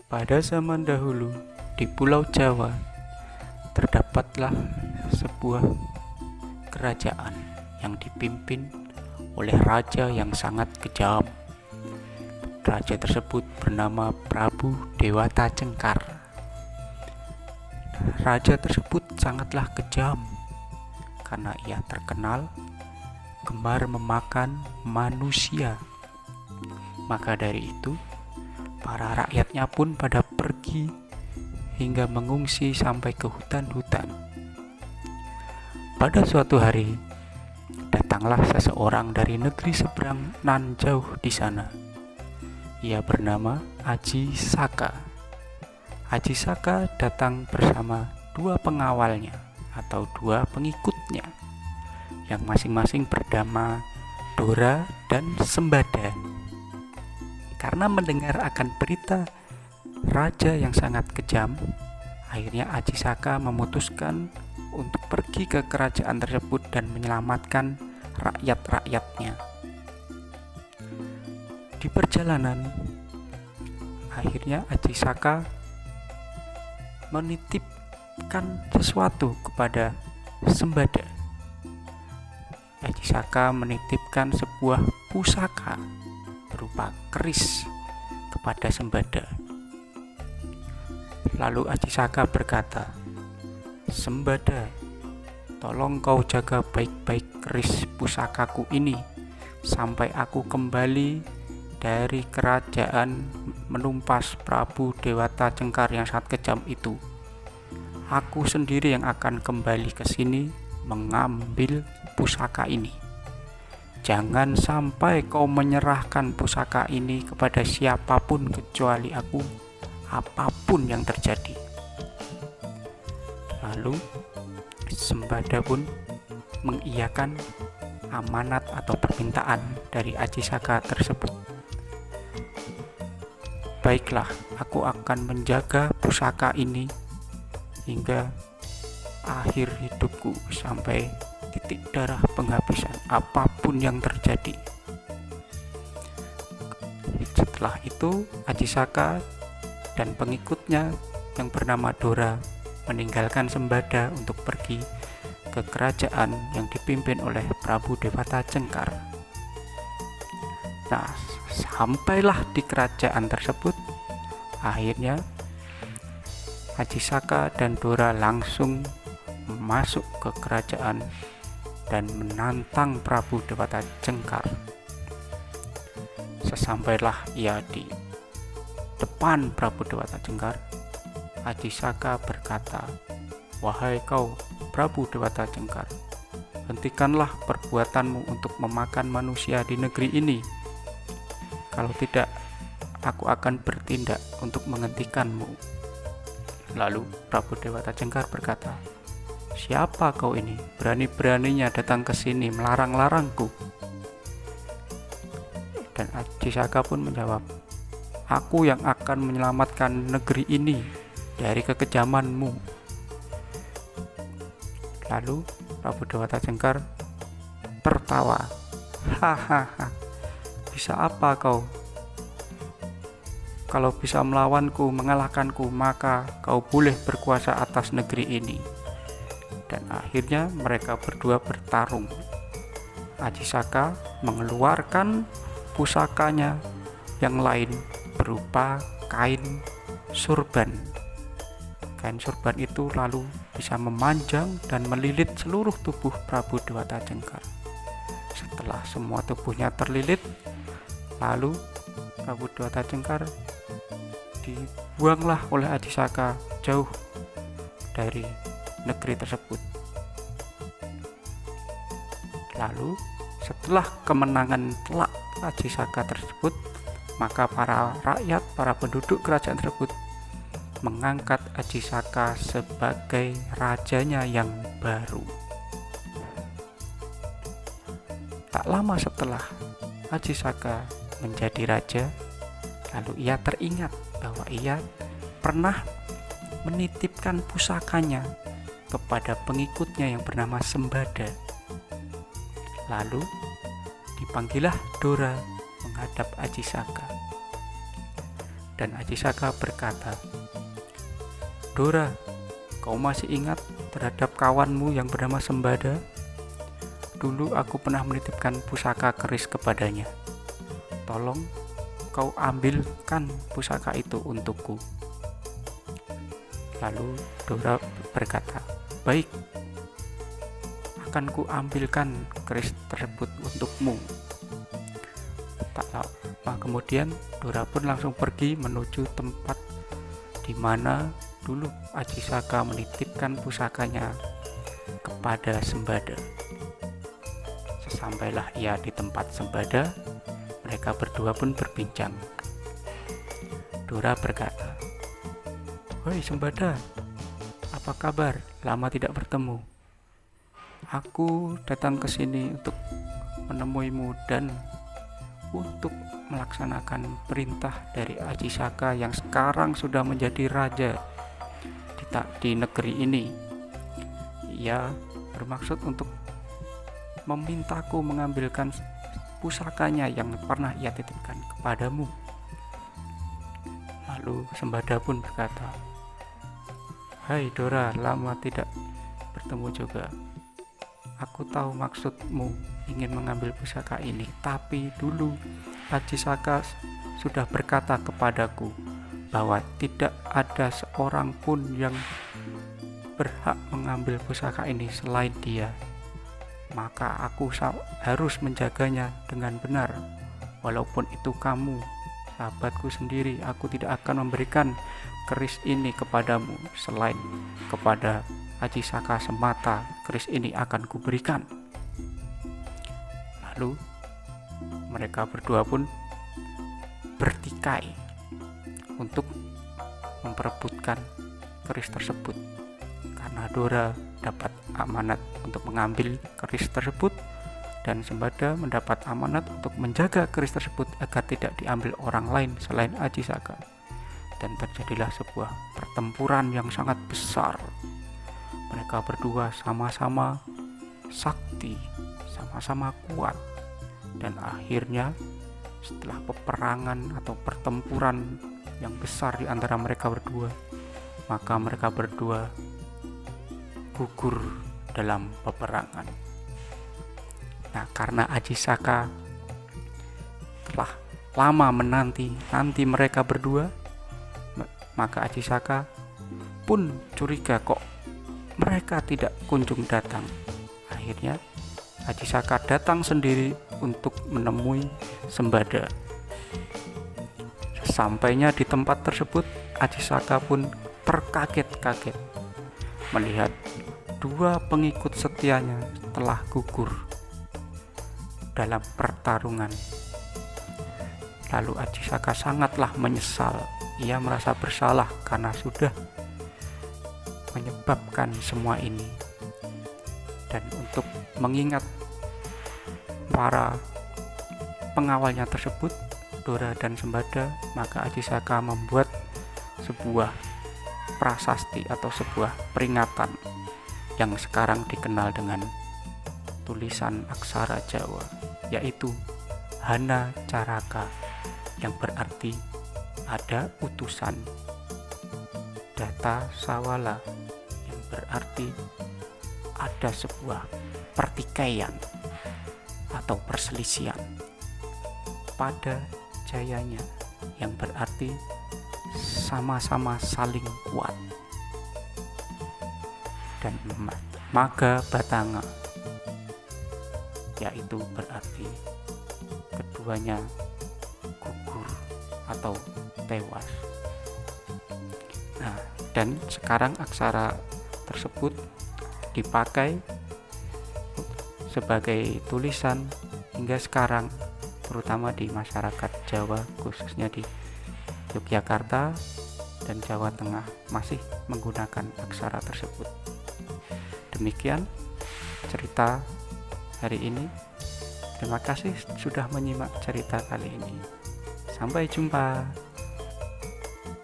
Pada zaman dahulu, di Pulau Jawa, terdapatlah sebuah kerajaan yang dipimpin oleh raja yang sangat kejam. Raja tersebut bernama Prabu Dewata Cengkar. Raja tersebut sangatlah kejam karena ia terkenal gemar memakan manusia. Maka dari itu, para rakyatnya pun pada pergi hingga mengungsi sampai ke hutan-hutan. Pada suatu hari, datanglah seseorang dari negeri seberang nan jauh di sana. Ia bernama Aji Saka. Aji Saka datang bersama dua pengawalnya atau dua pengikutnya, yang masing-masing bernama Dora dan Sembada. Karena mendengar akan berita raja yang sangat kejam, akhirnya Aji Saka memutuskan untuk pergi ke kerajaan tersebut dan menyelamatkan rakyat-rakyatnya. Di perjalanan, akhirnya Aji Saka menitipkan sesuatu kepada Sembada. Aji Saka menitipkan sebuah pusaka berupa keris kepada Sembada. Lalu Aji Saka berkata, "Sembada, tolong kau jaga baik-baik keris pusakaku ini sampai aku kembali dari kerajaan menumpas Prabu Dewata Cengkar yang sangat kejam itu. Aku sendiri yang akan kembali ke sini mengambil pusaka ini. Jangan sampai kau menyerahkan pusaka ini kepada siapapun kecuali aku, apapun yang terjadi." Lalu Sembada pun mengiyakan amanat atau permintaan dari Aji Saka tersebut. "Baiklah, aku akan menjaga pusaka ini hingga akhir hidupku, sampai titik darah penghabisan, apapun yang terjadi." Setelah itu, Aji Saka dan pengikutnya yang bernama Dora meninggalkan Sembada untuk pergi ke kerajaan yang dipimpin oleh Prabu Dewata Cengkar. Nah, sampailah di kerajaan tersebut, akhirnya Aji Saka dan Dora langsung masuk ke kerajaan dan menantang Prabu Dewata Cengkar. Sesampailah ia di depan Prabu Dewata Cengkar, Aji Saka berkata, "Wahai kau Prabu Dewata Cengkar, hentikanlah perbuatanmu untuk memakan manusia di negeri ini. Kalau tidak, aku akan bertindak untuk menghentikanmu." Lalu Prabu Dewata Cengkar berkata, "Siapa kau ini? Berani-beraninya datang ke sini melarang-larangku?" Dan Aji Saka pun menjawab, "Aku yang akan menyelamatkan negeri ini dari kekejamanmu." Lalu Prabu Dewata Cengkar tertawa, "Hahaha, bisa apa kau? Kalau bisa melawanku, mengalahkanku, maka kau boleh berkuasa atas negeri ini." Dan akhirnya mereka berdua bertarung. Aji Saka mengeluarkan pusakanya yang lain berupa kain surban. Kain surban itu lalu bisa memanjang dan melilit seluruh tubuh Prabu Dewata Cengkar. Setelah semua tubuhnya terlilit, lalu Prabu Dewata Cengkar dibuanglah oleh Aji Saka jauh dari negeri tersebut. Lalu setelah kemenangan telak Aji Saka tersebut, maka para rakyat, para penduduk kerajaan tersebut mengangkat Aji Saka sebagai rajanya yang baru. Tak lama setelah Aji Saka menjadi raja, lalu ia teringat bahwa ia pernah menitipkan pusakanya kepada pengikutnya yang bernama Sembada. Lalu dipanggillah Dora menghadap Aji Saka. Dan Aji Saka berkata, "Dora, kau masih ingat terhadap kawanmu yang bernama Sembada? Dulu aku pernah menitipkan pusaka keris kepadanya. Tolong kau ambilkan pusaka itu untukku." Lalu Dora berkata, "Baik, akan ku ambilkan keris tersebut untukmu." Tak lama kemudian Dora pun langsung pergi menuju tempat di mana dulu Aji Saka menitipkan pusakanya kepada Sembada. Sesampailah ia di tempat Sembada, mereka berdua pun berbincang. Dora berkata, "Hoi Sembada, apa kabar? Lama tidak bertemu. Aku datang ke sini untuk menemuimu dan untuk melaksanakan perintah dari Aji Saka yang sekarang sudah menjadi raja di negeri ini. Ia bermaksud untuk memintaku mengambilkan pusakanya yang pernah ia titipkan kepadamu." Lalu Sembada pun berkata, "Hai Dora, lama tidak bertemu juga. Aku tahu maksudmu ingin mengambil pusaka ini, tapi dulu Aji Saka sudah berkata kepadaku bahwa tidak ada seorang pun yang berhak mengambil pusaka ini selain dia. Maka aku harus menjaganya dengan benar. Walaupun itu kamu, sahabatku sendiri, aku tidak akan memberikan keris ini kepadamu selain kepada Aji Saka semata. Keris ini akan kuberikan." Lalu mereka berdua pun bertikai untuk memperebutkan keris tersebut, karena Dora dapat amanat untuk mengambil keris tersebut dan Sembada mendapat amanat untuk menjaga keris tersebut agar tidak diambil orang lain selain Aji Saka. Dan terjadilah sebuah pertempuran yang sangat besar. Mereka berdua sama-sama sakti, sama-sama kuat, dan akhirnya setelah peperangan atau pertempuran yang besar di antara mereka berdua, maka mereka berdua gugur dalam peperangan. Nah, karena Aji Saka telah lama menanti mereka berdua, maka Aji Saka pun curiga kok mereka tidak kunjung datang. Akhirnya Aji Saka datang sendiri untuk menemui Sembada. Sesampainya di tempat tersebut, Aji Saka pun terkaget-kaget melihat dua pengikut setianya telah gugur dalam pertarungan. Lalu Aji Saka sangatlah menyesal. Ia merasa bersalah karena sudah menyebabkan semua ini. Dan untuk mengingat para pengawalnya tersebut, Dora dan Sembada, maka Aji Saka membuat sebuah prasasti atau sebuah peringatan yang sekarang dikenal dengan tulisan aksara Jawa, yaitu Hana Caraka, yang berarti ada utusan, Data Sawala, yang berarti ada sebuah pertikaian atau perselisihan, Pada Jayanya, yang berarti sama-sama saling kuat, dan Maga Batanga, yaitu berarti keduanya gugur atau tewas. Nah, dan sekarang aksara tersebut dipakai sebagai tulisan hingga sekarang, terutama di masyarakat Jawa, khususnya di Yogyakarta dan Jawa Tengah, masih menggunakan aksara tersebut. Demikian cerita hari ini. Terima kasih sudah menyimak cerita kali ini. Sampai jumpa.